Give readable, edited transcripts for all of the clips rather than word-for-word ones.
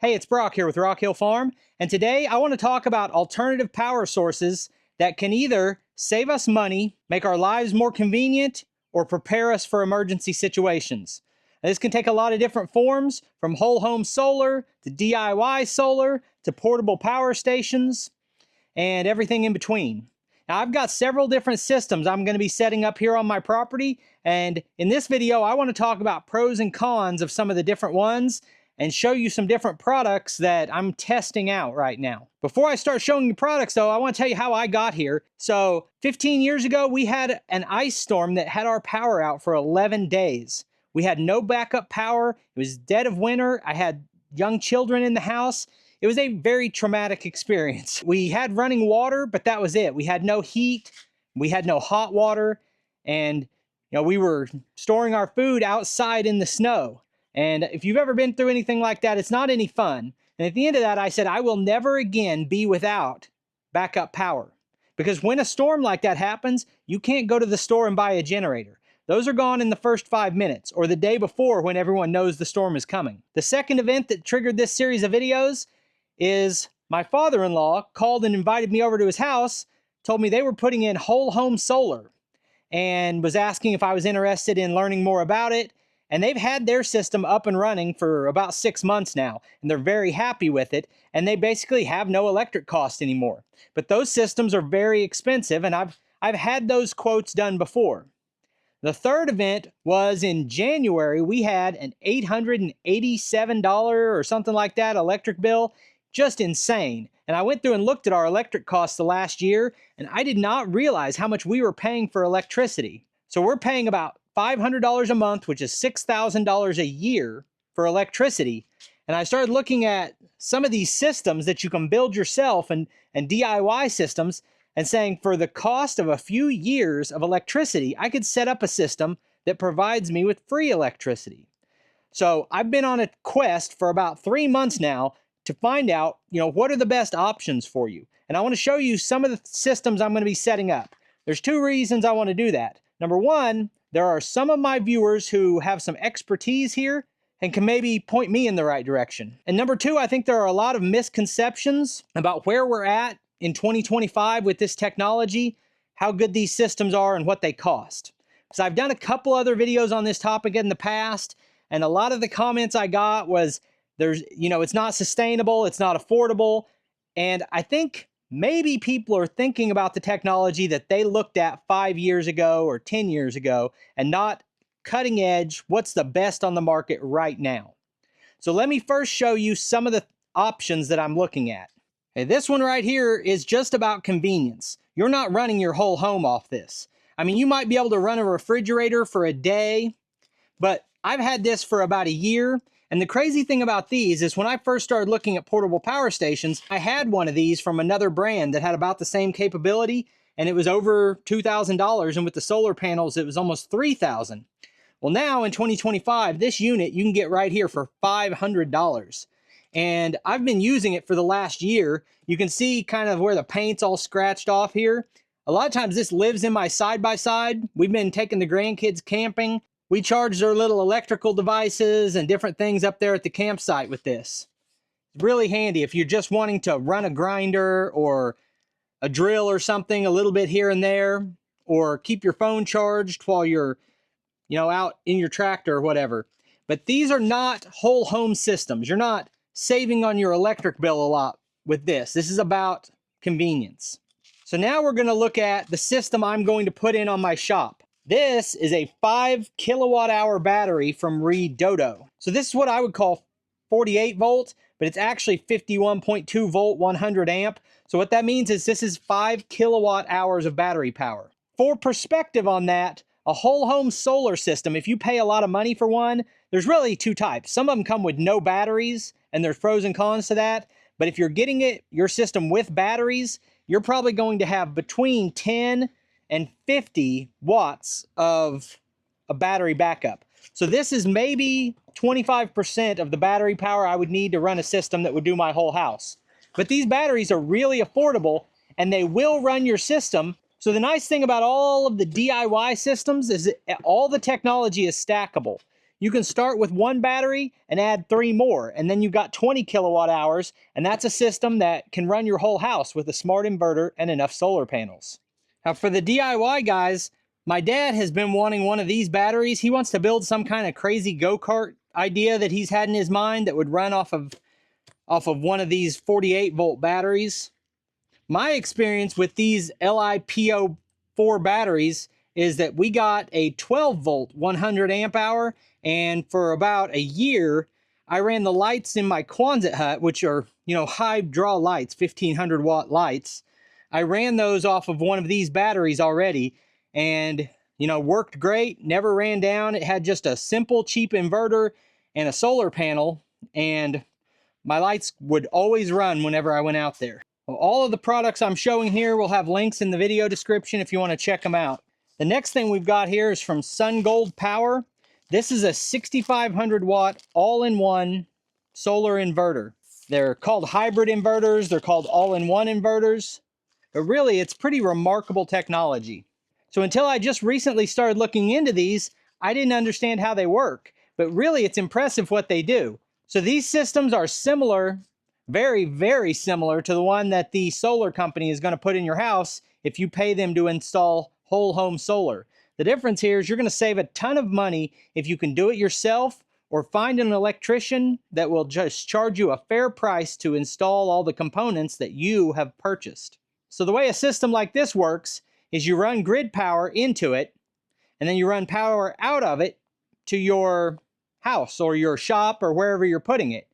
Hey, it's Brock here with Rock Hill Farm, and today I want to talk about alternative power sources that can either save us money, make our lives more convenient, or prepare us for emergency situations. Now, this can take a lot of different forms, from whole home solar to DIY solar to portable power stations and everything in between. Now, I've got several different systems I'm going to be setting up here on my property, and in this video I want to talk about pros and cons of some of the different ones and show you some different products that I'm testing out right now. Before I start showing you products though, I want to tell you how I got here. So 15 years ago, we had an ice storm that had our power out for 11 days. We had no backup power. It was dead of winter. I had young children in the house. It was a very traumatic experience. We had running water, but that was it. We had no heat. We had no hot water. And we were storing our food outside in the snow. And if you've ever been through anything like that, it's not any fun. And at the end of that, I said, I will never again be without backup power. Because when a storm like that happens, you can't go to the store and buy a generator. Those are gone in the first 5 minutes, or the day before when everyone knows the storm is coming. The second event that triggered this series of videos is my father-in-law called and invited me over to his house, told me they were putting in whole home solar, and was asking if I was interested in learning more about it. And they've had their system up and running for about 6 months now, and they're very happy with it, and they basically have no electric cost anymore. But those systems are very expensive, and I've had those quotes done before. The third event was in January. We had an $887 or something like that electric bill, just insane. And I went through and looked at our electric costs the last year, and I did not realize how much we were paying for electricity. So we're paying about $500 a month, which is $6,000 a year for electricity. And I started looking at some of these systems that you can build yourself and DIY systems, and saying for the cost of a few years of electricity, I could set up a system that provides me with free electricity. So I've been on a quest for about 3 months now to find out, what are the best options for you. And I want to show you some of the systems I'm going to be setting up. There's 2 reasons I want to do that. Number one, there are some of my viewers who have some expertise here and can maybe point me in the right direction. And number 2, I think there are a lot of misconceptions about where we're at in 2025 with this technology, how good these systems are and what they cost. So I've done a couple other videos on this topic in the past, and a lot of the comments I got was it's not sustainable, it's not affordable. And I think maybe people are thinking about the technology that they looked at 5 years ago or 10 years ago and not cutting edge, what's the best on the market right now. So let me first show you some of the options that I'm looking at. Okay, this one right here is just about convenience. You're not running your whole home off this. I mean, you might be able to run a refrigerator for a day, but I've had this for about a year. And the crazy thing about these is when I first started looking at portable power stations, I had one of these from another brand that had about the same capability, and it was over $2,000, and with the solar panels, it was almost $3,000. Well, now in 2025, this unit you can get right here for $500. And I've been using it for the last year. You can see kind of where the paint's all scratched off here. A lot of times this lives in my side-by-side. We've been taking the grandkids camping. We charge their little electrical devices and different things up there at the campsite with this. It's really handy if you're just wanting to run a grinder or a drill or something a little bit here and there, or keep your phone charged while you're, out in your tractor or whatever. But these are not whole home systems. You're not saving on your electric bill a lot with this. This is about convenience. So now we're going to look at the system I'm going to put in on my shop. This is a 5 kilowatt hour battery from Reed Dodo. So this is what I would call 48 volt, but it's actually 51.2 volt, 100 amp. So what that means is this is 5 kilowatt hours of battery power. For perspective on that, a whole home solar system, if you pay a lot of money for one, there's really 2 types. Some of them come with no batteries, and there's pros and cons to that. But if you're getting your system with batteries, you're probably going to have between 10 and 50 watts of a battery backup. So this is maybe 25% of the battery power I would need to run a system that would do my whole house. But these batteries are really affordable, and they will run your system. So the nice thing about all of the DIY systems is that all the technology is stackable. you can start with one battery and add 3 more, and then you've got 20 kilowatt hours, and that's a system that can run your whole house with a smart inverter and enough solar panels. Now for the DIY guys, my dad has been wanting one of these batteries. He wants to build some kind of crazy go-kart idea that he's had in his mind that would run off of one of these 48-volt batteries. My experience with these LiPo4 batteries is that we got a 12-volt 100 amp hour, and for about a year, I ran the lights in my Quonset hut, which are, high draw lights, 1500 watt lights. I ran those off of one of these batteries already, and, worked great, never ran down. It had just a simple, cheap inverter and a solar panel, and my lights would always run whenever I went out there. Well, all of the products I'm showing here will have links in the video description if you want to check them out. The next thing we've got here is from Sunold Power. This is a 6500 watt all-in-one solar inverter. They're called hybrid inverters, they're called all-in-one inverters, but really it's pretty remarkable technology. So until I just recently started looking into these, I didn't understand how they work, but really it's impressive what they do. So these systems are similar, very, very similar to the one that the solar company is going to put in your house if you pay them to install whole home solar. The difference here is you're going to save a ton of money if you can do it yourself or find an electrician that will just charge you a fair price to install all the components that you have purchased. So the way a system like this works is you run grid power into it, and then you run power out of it to your house or your shop or wherever you're putting it.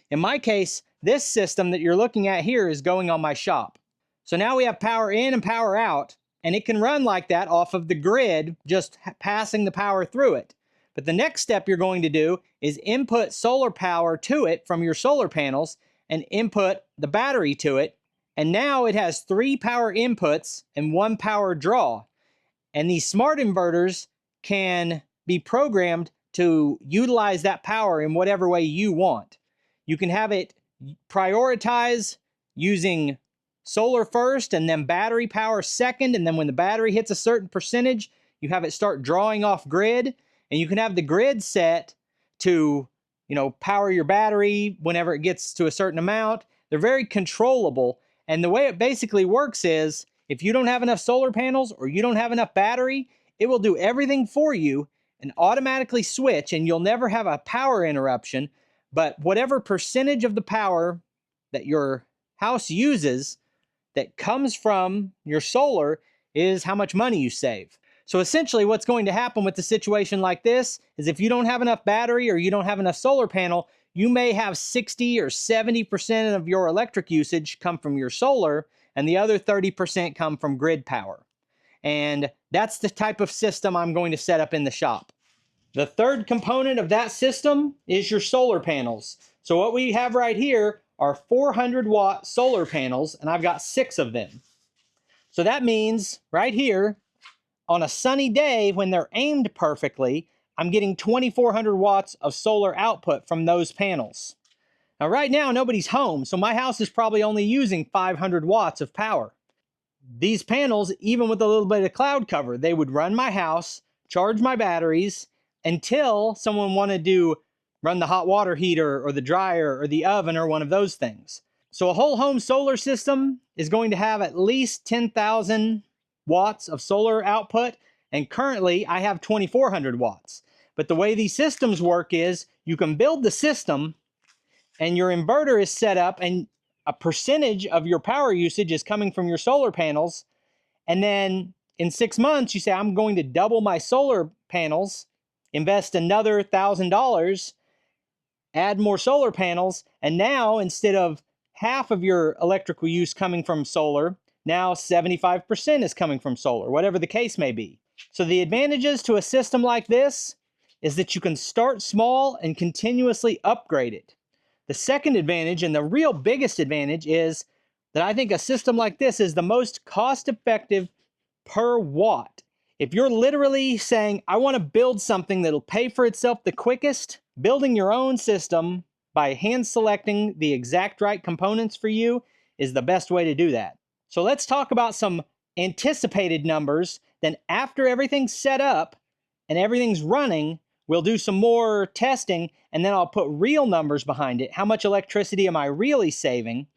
In my case, this system that you're looking at here is going on my shop. So now we have power in and power out, and it can run like that off of the grid, just passing the power through it. But the next step you're going to do is input solar power to it from your solar panels and input the battery to it. And now it has 3 power inputs and 1 power draw. And these smart inverters can be programmed to utilize that power in whatever way you want. You can have it prioritize using solar first and then battery power second, and then when the battery hits a certain percentage, you have it start drawing off grid, and you can have the grid set to, power your battery whenever it gets to a certain amount. They're very controllable, and the way it basically works is if you don't have enough solar panels or you don't have enough battery, it will do everything for you and automatically switch, and you'll never have a power interruption. But whatever percentage of the power that your house uses that comes from your solar is how much money you save. So essentially what's going to happen with a situation like this is if you don't have enough battery or you don't have enough solar panel, you may have 60 or 70% of your electric usage come from your solar, and the other 30% come from grid power. And that's the type of system I'm going to set up in the shop. The third component of that system is your solar panels. So what we have right here are 400 watt solar panels, and I've got 6 of them. So that means right here, on a sunny day when they're aimed perfectly, I'm getting 2400 watts of solar output from those panels. Now right now nobody's home, so my house is probably only using 500 watts of power. These panels, even with a little bit of cloud cover, they would run my house, charge my batteries, until someone wanted to run the hot water heater or the dryer or the oven or one of those things. So a whole home solar system is going to have at least 10,000 watts of solar output, and currently I have 2,400 watts. But the way these systems work is you can build the system and your inverter is set up and a percentage of your power usage is coming from your solar panels, and then in 6 months you say, I'm going to double my solar panels, invest another $1,000, add more solar panels, and now instead of half of your electrical use coming from solar, now 75% is coming from solar, whatever the case may be. So the advantages to a system like this is that you can start small and continuously upgrade it. The second advantage, and the real biggest advantage, is that I think a system like this is the most cost-effective per watt. If you're literally saying, I want to build something that'll pay for itself the quickest, building your own system by hand selecting the exact right components for you is the best way to do that. So let's talk about some anticipated numbers. Then after everything's set up and everything's running, we'll do some more testing, and then I'll put real numbers behind it. How much electricity am I really saving?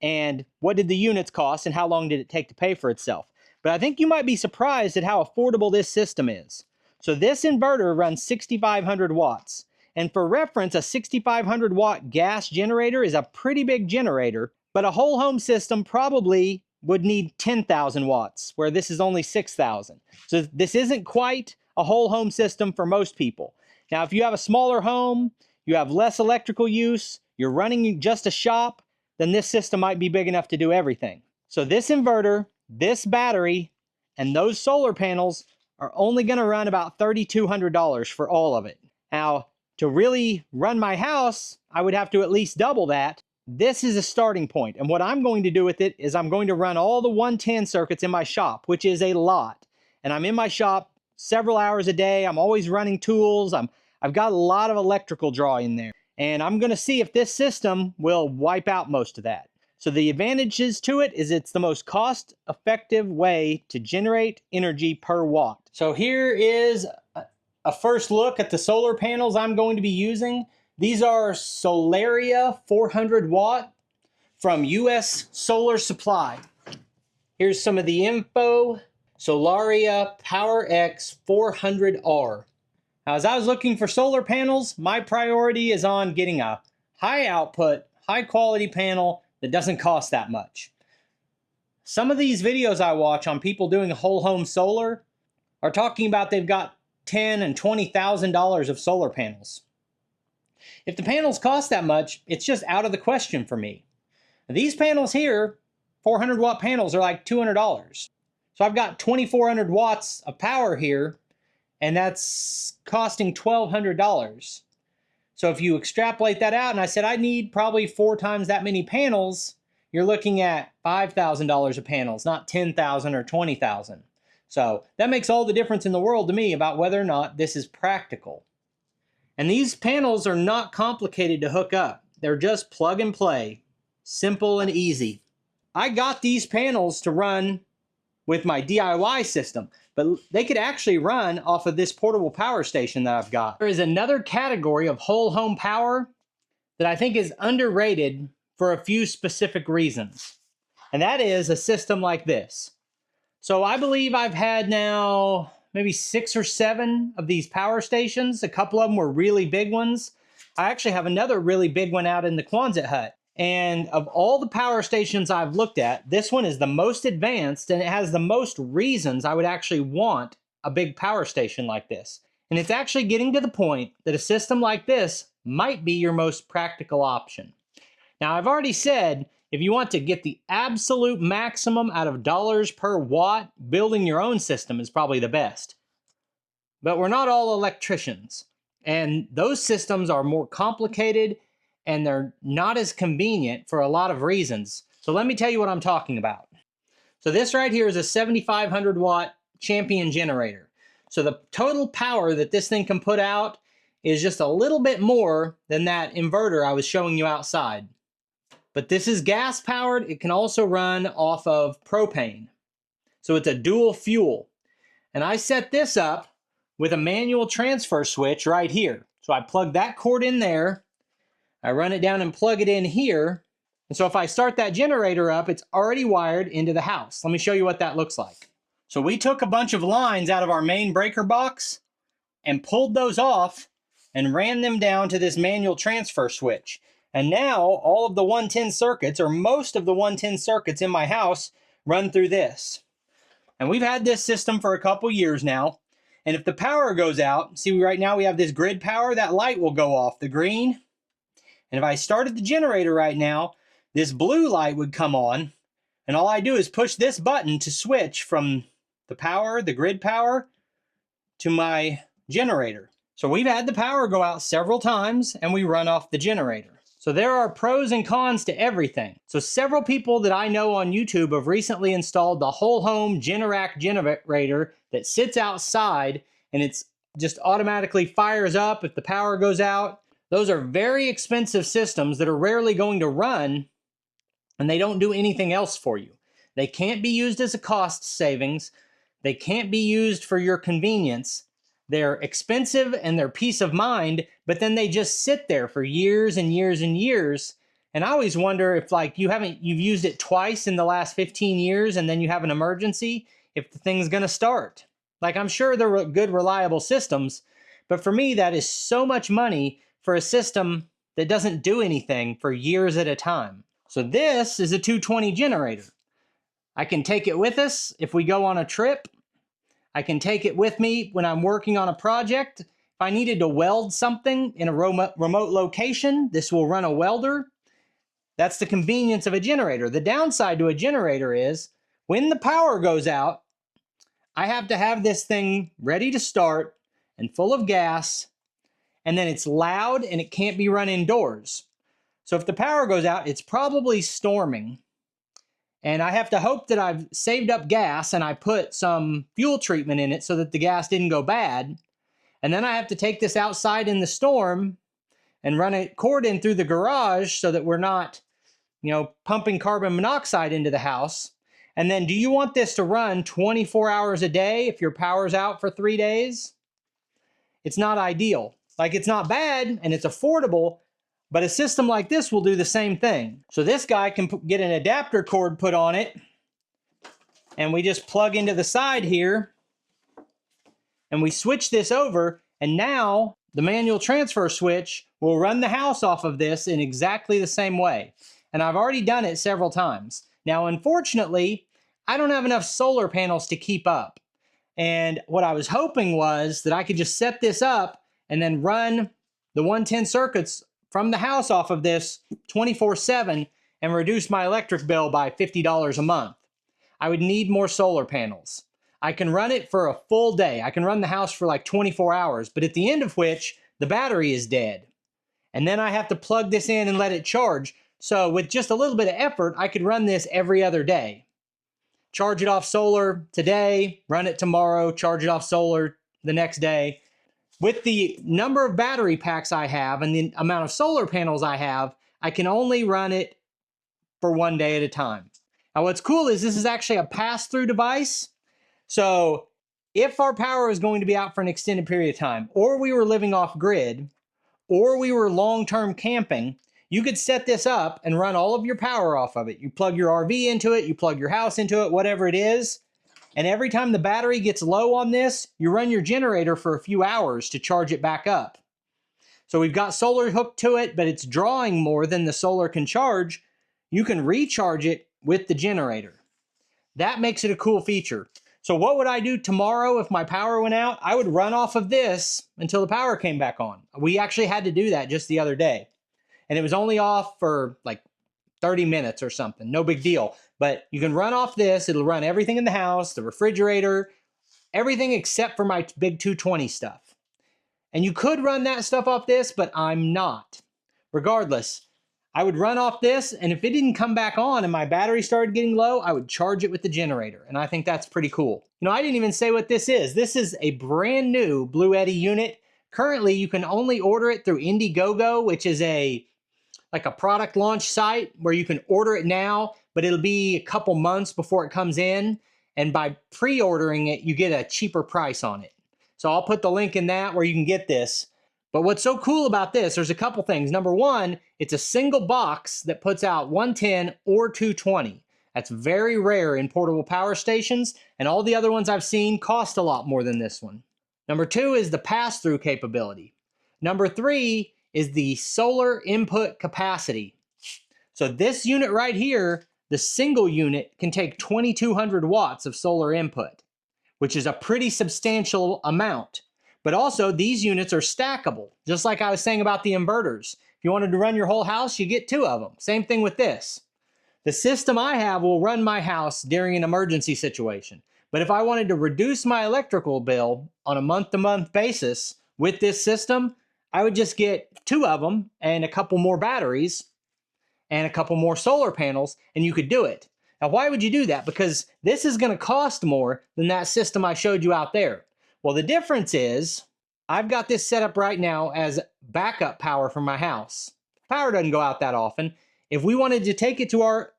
And what did the units cost, and how long did it take to pay for itself? But I think you might be surprised at how affordable this system is. So this inverter runs 6,500 watts. And for reference, a 6,500 watt gas generator is a pretty big generator, but a whole home system probably would need 10,000 watts, where this is only 6,000. So this isn't quite a whole home system for most people. Now, if you have a smaller home, you have less electrical use, you're running just a shop, then this system might be big enough to do everything. So this inverter, this battery, and those solar panels are only going to run about $3,200 for all of it. Now, to really run my house, I would have to at least double that. This is a starting point, and what I'm going to do with it is I'm going to run all the 110 circuits in my shop, which is a lot. And I'm in my shop several hours a day. I'm always running tools. I've got a lot of electrical draw in there. And I'm going to see if this system will wipe out most of that. So the advantages to it is it's the most cost-effective way to generate energy per watt. So here is a first look at the solar panels I'm going to be using. These are Solaria 400 watt from US Solar Supply. Here's some of the info. Solaria Power X 400R. Now, as I was looking for solar panels, my priority is on getting a high output, high quality panel that doesn't cost that much. Some of these videos I watch on people doing whole home solar are talking about they've got $10,000 and $20,000 of solar panels. If the panels cost that much, it's just out of the question for me. These panels here, 400 watt panels, are like $200. So I've got 2,400 watts of power here, and that's costing $1,200. So if you extrapolate that out, and I said I need probably 4 times that many panels, you're looking at $5,000 of panels, not $10,000 or $20,000. So that makes all the difference in the world to me about whether or not this is practical. And these panels are not complicated to hook up. They're just plug and play, simple and easy. I got these panels to run with my DIY system, but they could actually run off of this portable power station that I've got. There is another category of whole home power that I think is underrated for a few specific reasons. And that is a system like this. So I believe I've had now maybe 6 or 7 of these power stations. A couple of them were really big ones. I actually have another really big one out in the Quonset hut. And of all the power stations I've looked at, this one is the most advanced, and it has the most reasons I would actually want a big power station like this. And it's actually getting to the point that a system like this might be your most practical option. Now, I've already said, if you want to get the absolute maximum out of dollars per watt, building your own system is probably the best. But we're not all electricians, and those systems are more complicated and they're not as convenient for a lot of reasons. So let me tell you what I'm talking about. So this right here is a 7,500 watt Champion generator. So the total power that this thing can put out is just a little bit more than that inverter I was showing you outside. But this is gas powered. It can also run off of propane. So it's a dual fuel. And I set this up with a manual transfer switch right here. So I plug that cord in there. I run it down and plug it in here. And so if I start that generator up, it's already wired into the house. Let me show you what that looks like. So we took a bunch of lines out of our main breaker box and pulled those off and ran them down to this manual transfer switch. And now all of the 110 circuits, or most of the 110 circuits in my house, run through this. And we've had this system for a couple years now. And if the power goes out, see right now we have this grid power, that light will go off, the green. And if I started the generator right now, this blue light would come on. And all I do is push this button to switch from the power, the grid power, to my generator. So we've had the power go out several times and we run off the generator. So there are pros and cons to everything. So several people that I know on YouTube have recently installed the whole home Generac generator that sits outside and it's just automatically fires up if the power goes out. Those are very expensive systems that are rarely going to run, and they don't do anything else for you. They can't be used as a cost savings. They can't be used for your convenience. They're expensive and they're peace of mind, but then they just sit there for years and years and years. And I always wonder if like you've used it twice in the last 15 years and then you have an emergency, if the thing's gonna start. Like I'm sure they're good, reliable systems, but for me, that is so much money for a system that doesn't do anything for years at a time. So this is a 220 generator. I can take it with us if we go on a trip. I can take it with me when I'm working on a project. If I needed to weld something in a remote location, this will run a welder. That's the convenience of a generator. The downside to a generator is when the power goes out, I have to have this thing ready to start and full of gas, and then it's loud and it can't be run indoors. So if the power goes out, it's probably storming. And I have to hope that I've saved up gas and I put some fuel treatment in it so that the gas didn't go bad. And then I have to take this outside in the storm and run a cord in through the garage so that we're not, pumping carbon monoxide into the house. And then do you want this to run 24 hours a day if your power's out for 3 days? It's not ideal. Like it's not bad and it's affordable, but a system like this will do the same thing. So this guy can get an adapter cord put on it, and we just plug into the side here, and we switch this over, and now the manual transfer switch will run the house off of this in exactly the same way. And I've already done it several times. Now, unfortunately, I don't have enough solar panels to keep up. And what I was hoping was that I could just set this up and then run the 110 circuits from the house off of this 24/7 and reduce my electric bill by $50 a month. I would need more solar panels. I can run it for a full day. I can run the house for like 24 hours, but at the end of which the battery is dead. And then I have to plug this in and let it charge. So with just a little bit of effort, I could run this every other day. Charge it off solar today, run it tomorrow, charge it off solar the next day. With the number of battery packs I have and the amount of solar panels I have, I can only run it for 1 day at a time. Now what's cool is this is actually a pass-through device. So if our power is going to be out for an extended period of time, or we were living off grid, or we were long-term camping, you could set this up and run all of your power off of it. You plug your RV into it, you plug your house into it, whatever it is. And every time the battery gets low on this, you run your generator for a few hours to charge it back up. So we've got solar hooked to it, but it's drawing more than the solar can charge. You can recharge it with the generator. That makes it a cool feature. So what would I do tomorrow if my power went out? I would run off of this until the power came back on. We actually had to do that just the other day. And it was only off for like 30 minutes or something. No big deal. But you can run off this. It'll run everything in the house, the refrigerator, everything except for my big 220 stuff. And you could run that stuff off this, but I'm not. Regardless, I would run off this, and if it didn't come back on and my battery started getting low, I would charge it with the generator. And I think that's pretty cool. I didn't even say what this is. This is a brand new Bluetti unit. Currently, you can only order it through Indiegogo, which is like a product launch site where you can order it now, but it'll be a couple months before it comes in. And by pre-ordering it, you get a cheaper price on it. So I'll put the link in that where you can get this. But what's so cool about this, there's a couple things. Number one, it's a single box that puts out 110 or 220. That's very rare in portable power stations, and all the other ones I've seen cost a lot more than this one. Number two is the pass-through capability. Number three is the solar input capacity. So this unit right here, the single unit, can take 2,200 watts of solar input, which is a pretty substantial amount. But also, these units are stackable, just like I was saying about the inverters. If you wanted to run your whole house, you get 2 of them. Same thing with this. The system I have will run my house during an emergency situation. But if I wanted to reduce my electrical bill on a month-to-month basis with this system, I would just get 2 of them and a couple more batteries and a couple more solar panels, and you could do it. Now, why would you do that? Because this is going to cost more than that system I showed you out there. Well, the difference is I've got this set up right now as backup power for my house. Power doesn't go out that often. If we wanted to take it to our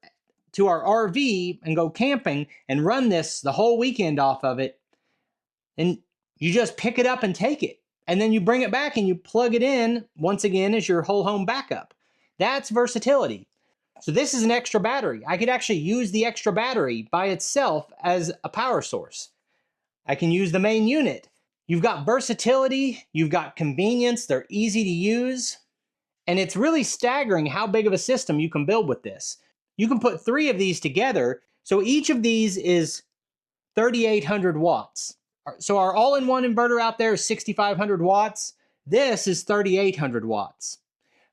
RV and go camping and run this the whole weekend off of it, and You just pick it up and take it. And then you bring it back and you plug it in once again as your whole home backup. That's versatility. So this is an extra battery. I could actually use the extra battery by itself as a power source. I can use the main unit. You've got versatility, you've got convenience, they're easy to use, and it's really staggering how big of a system you can build with this. You can put 3 of these together, so each of these is 3,800 watts. So our all-in-one inverter out there is 6,500 watts. This is 3,800 watts.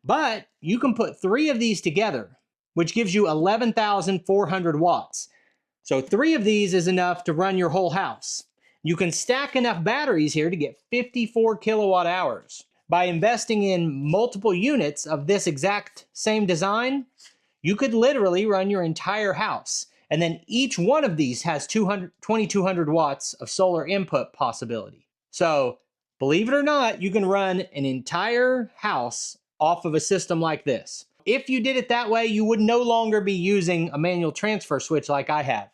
But you can put 3 of these together, which gives you 11,400 watts. So 3 of these is enough to run your whole house. You can stack enough batteries here to get 54 kilowatt hours. By investing in multiple units of this exact same design, you could literally run your entire house. And then each one of these has 2,200 watts of solar input possibility. So believe it or not, you can run an entire house off of a system like this. If you did it that way, you would no longer be using a manual transfer switch like I have.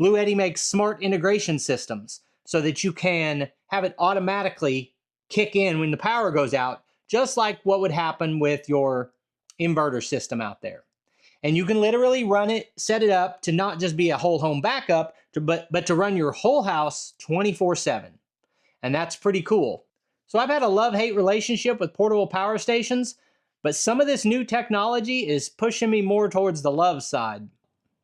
Bluetti makes smart integration systems so that you can have it automatically kick in when the power goes out, just like what would happen with your inverter system out there. And you can literally run it, set it up to not just be a whole home backup, but to run your whole house 24/7. And that's pretty cool. So I've had a love-hate relationship with portable power stations, but some of this new technology is pushing me more towards the love side.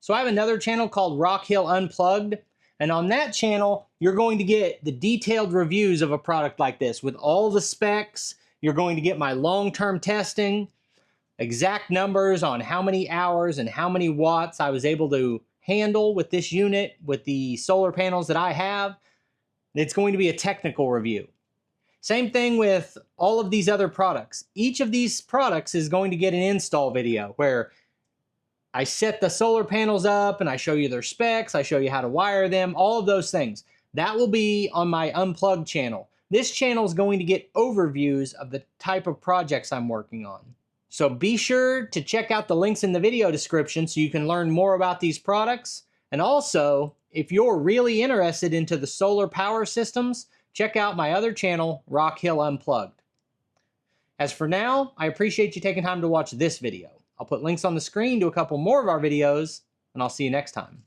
So I have another channel called Rock Hill Unplugged, and on that channel, you're going to get the detailed reviews of a product like this with all the specs. You're going to get my long-term testing, exact numbers on how many hours and how many watts I was able to handle with this unit, with the solar panels that I have. It's going to be a technical review. Same thing with all of these other products. Each of these products is going to get an install video where I set the solar panels up and I show you their specs, I show you how to wire them, all of those things. That will be on my Unplugged channel. This channel is going to get overviews of the type of projects I'm working on. So be sure to check out the links in the video description so you can learn more about these products. And also, if you're really interested into the solar power systems, check out my other channel, Rock Hill Unplugged. As for now, I appreciate you taking time to watch this video. I'll put links on the screen to a couple more of our videos, and I'll see you next time.